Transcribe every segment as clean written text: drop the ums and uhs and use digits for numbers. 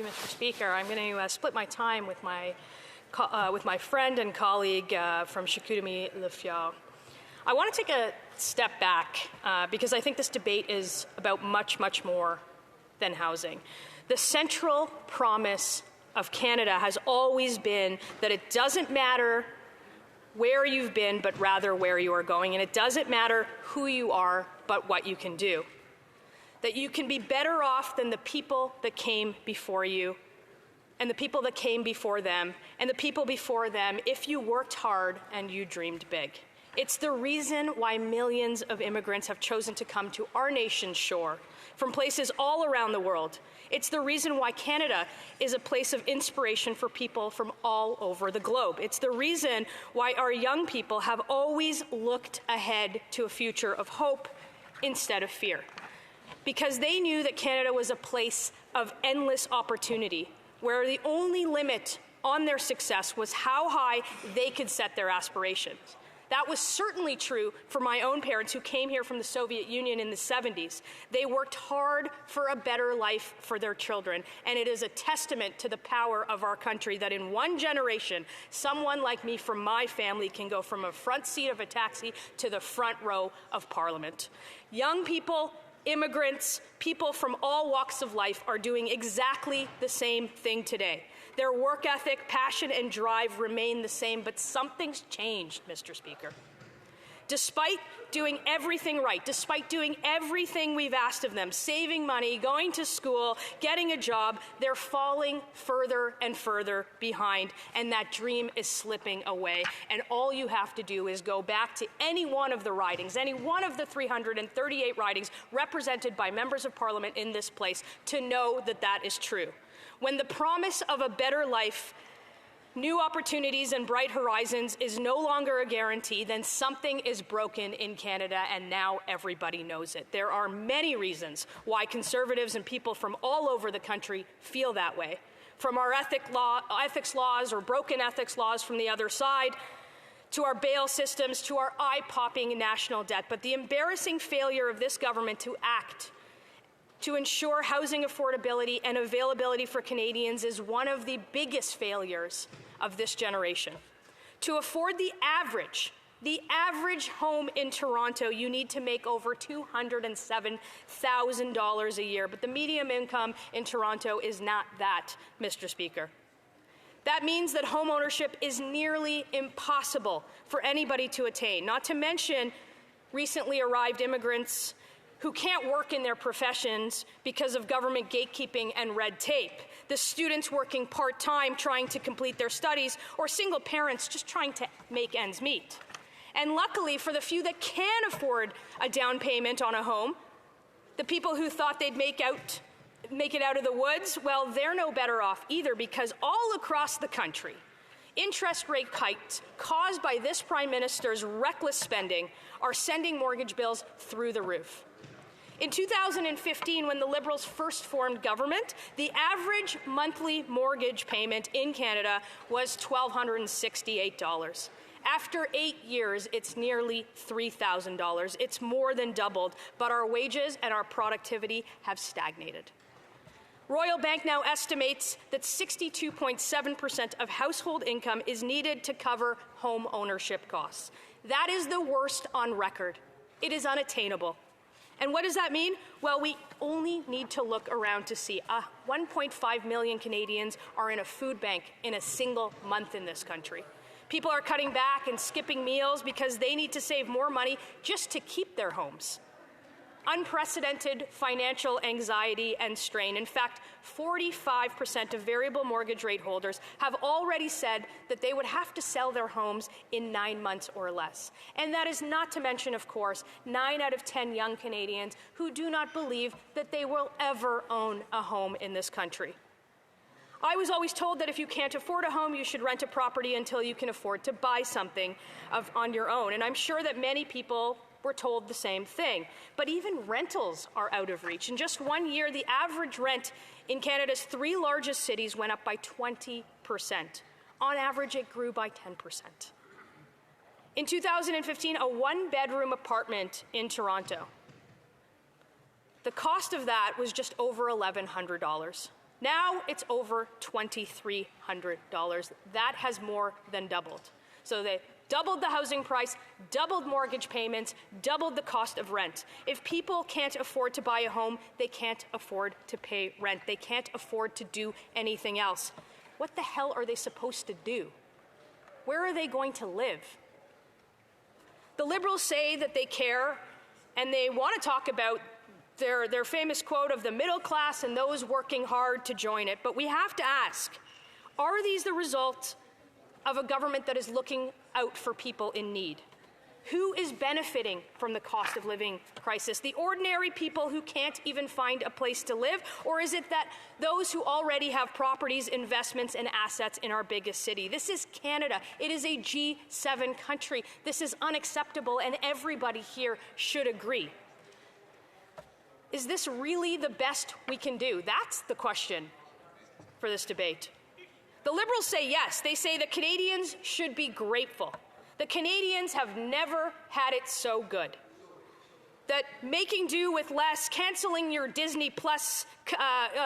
Mr. Speaker. I'm going to split my time with my friend and colleague from Chicoutimi-Le-Fjord. I want to take a step back because I think this debate is about much, much more than housing. The central promise of Canada has always been that it doesn't matter where you've been, but rather where you are going. And it doesn't matter who you are, but what you can do. That you can be better off than the people that came before you, and the people that came before them, and the people before them, if you worked hard and you dreamed big. It's the reason why millions of immigrants have chosen to come to our nation's shore from places all around the world. It's the reason why Canada is a place of inspiration for people from all over the globe. It's the reason why our young people have always looked ahead to a future of hope instead of fear. Because they knew that Canada was a place of endless opportunity, where the only limit on their success was how high they could set their aspirations. That was certainly true for my own parents who came here from the Soviet Union in the 70s. They worked hard for a better life for their children, and it is a testament to the power of our country that in one generation, someone like me from my family can go from a front seat of a taxi to the front row of Parliament. Young people, immigrants, people from all walks of life are doing exactly the same thing today. Their work ethic, passion, and drive remain the same, but something's changed, Mr. Speaker. Despite doing everything right, despite doing everything we've asked of them, saving money, going to school, getting a job, they're falling further and further behind, and that dream is slipping away. And all you have to do is go back to any one of the ridings, any one of the 338 ridings represented by members of Parliament in this place to know that that is true. When the promise of a better life, new opportunities and bright horizons is no longer a guarantee, then something is broken in Canada, and now everybody knows it. There are many reasons why Conservatives and people from all over the country feel that way. From our ethics laws or broken ethics laws from the other side, to our bail systems, to our eye-popping national debt. But the embarrassing failure of this government to act to ensure housing affordability and availability for Canadians is one of the biggest failures of this generation. To afford the average home in Toronto, you need to make over $207,000 a year, but the median income in Toronto is not that, Mr. Speaker. That means that home ownership is nearly impossible for anybody to attain, not to mention recently arrived immigrants who can't work in their professions because of government gatekeeping and red tape, the students working part-time trying to complete their studies, or single parents just trying to make ends meet. And luckily, for the few that can afford a down payment on a home, the people who thought they'd make it out of the woods, well, they're no better off either, because all across the country, interest rate hikes caused by this Prime Minister's reckless spending are sending mortgage bills through the roof. In 2015, when the Liberals first formed government, the average monthly mortgage payment in Canada was $1,268. After 8 years, it's nearly $3,000. It's more than doubled, but our wages and our productivity have stagnated. Royal Bank now estimates that 62.7% of household income is needed to cover home ownership costs. That is the worst on record. It is unattainable. And what does that mean? Well, we only need to look around to see 1.5 million Canadians are in a food bank in a single month in this country. People are cutting back and skipping meals because they need to save more money just to keep their homes. Unprecedented financial anxiety and strain. In fact, 45% of variable mortgage rate holders have already said that they would have to sell their homes in 9 months or less. And that is not to mention, of course, 9 out of 10 young Canadians who do not believe that they will ever own a home in this country. I was always told that if you can't afford a home, you should rent a property until you can afford to buy something on your own. And I'm sure that many people were told the same thing. But even rentals are out of reach. In just 1 year, the average rent in Canada's 3 largest cities went up by 20%. On average, it grew by 10%. In 2015, a 1-bedroom apartment in Toronto, the cost of that was just over $1,100. Now it's over $2,300. That has more than doubled. So they doubled the housing price, doubled mortgage payments, doubled the cost of rent. If people can't afford to buy a home, they can't afford to pay rent. They can't afford to do anything else. What the hell are they supposed to do? Where are they going to live? The Liberals say that they care, and they want to talk about their famous quote of the middle class and those working hard to join it. But we have to ask, are these the result of a government that is looking out for people in need? Who is benefiting from the cost of living crisis? The ordinary people who can't even find a place to live? Or is it that those who already have properties, investments, and assets in our biggest city? This is Canada. It is a G7 country. This is unacceptable, and everybody here should agree. Is this really the best we can do? That's the question for this debate. The Liberals say yes. They say that Canadians should be grateful. The Canadians have never had it so good. That making do with less, canceling your Disney Plus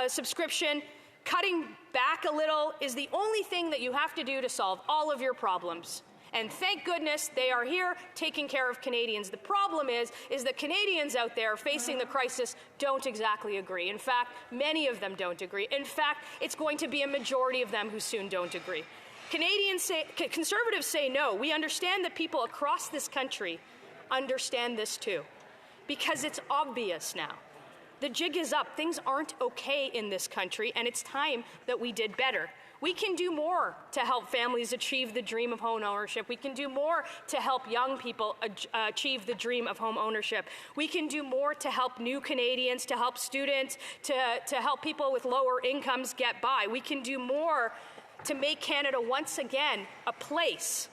subscription, cutting back a little is the only thing that you have to do to solve all of your problems. And thank goodness they are here taking care of Canadians. The problem is that Canadians out there facing the crisis don't exactly agree. In fact, many of them don't agree. In fact, it's going to be a majority of them who soon don't agree. Conservatives say no. We understand that people across this country understand this too, because it's obvious now. The jig is up. Things aren't okay in this country, and it's time that we did better. We can do more to help families achieve the dream of home ownership. We can do more to help young people achieve the dream of home ownership. We can do more to help new Canadians, to help students, to help people with lower incomes get by. We can do more to make Canada once again a place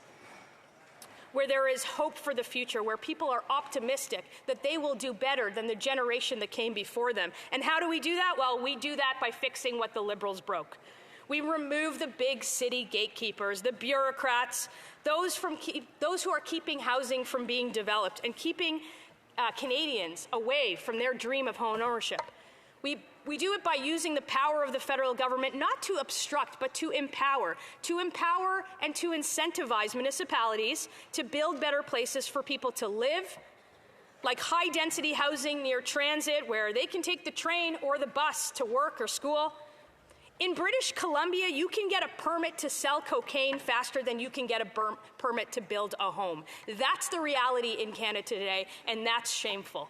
where there is hope for the future, where people are optimistic that they will do better than the generation that came before them. And how do we do that? Well, we do that by fixing what the Liberals broke. We remove the big city gatekeepers, the bureaucrats, those who are keeping housing from being developed and keeping Canadians away from their dream of home ownership. We do it by using the power of the federal government not to obstruct, but to empower and to incentivize municipalities to build better places for people to live, like high-density housing near transit where they can take the train or the bus to work or school. In British Columbia, you can get a permit to sell cocaine faster than you can get a permit to build a home. That's the reality in Canada today, and that's shameful.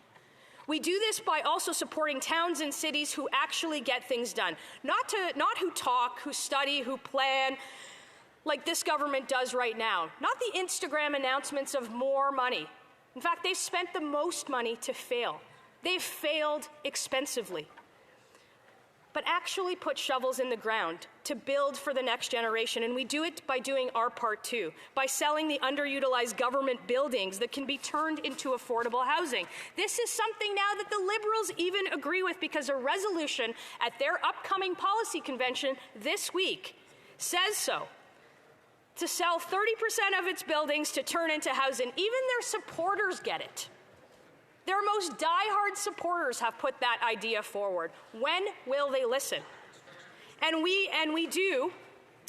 We do this by also supporting towns and cities who actually get things done. Not who talk, who study, who plan, like this government does right now. Not the Instagram announcements of more money. In fact, they've spent the most money to fail. They've failed expensively. But actually put shovels in the ground to build for the next generation. And we do it by doing our part too, by selling the underutilized government buildings that can be turned into affordable housing. This is something now that the Liberals even agree with, because a resolution at their upcoming policy convention this week says so. To sell 30% of its buildings to turn into housing. Even their supporters get it. Their most diehard supporters have put that idea forward. When will they listen? And we do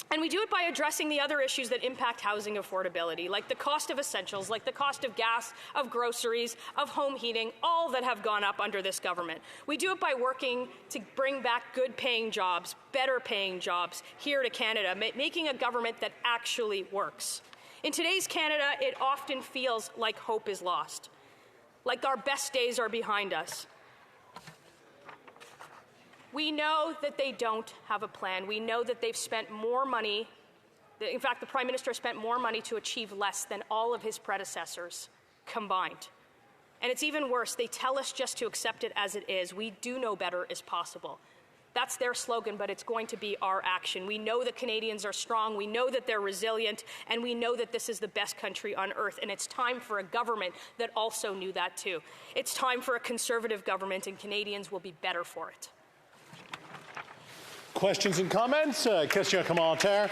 it by addressing the other issues that impact housing affordability, like the cost of essentials, like the cost of gas, of groceries, of home heating, all that have gone up under this government. We do it by working to bring back good-paying jobs, better-paying jobs here to Canada, making a government that actually works. In today's Canada, it often feels like hope is lost, like our best days are behind us. We know that they don't have a plan. We know that they've spent more money. In fact, the Prime Minister spent more money to achieve less than all of his predecessors combined. And it's even worse. They tell us just to accept it as it is. We do know better is possible. That's their slogan, but it's going to be our action. We know that Canadians are strong, we know that they're resilient, and we know that this is the best country on earth. And it's time for a government that also knew that too. It's time for a Conservative government, and Canadians will be better for it. Questions and comments? Question commentaire.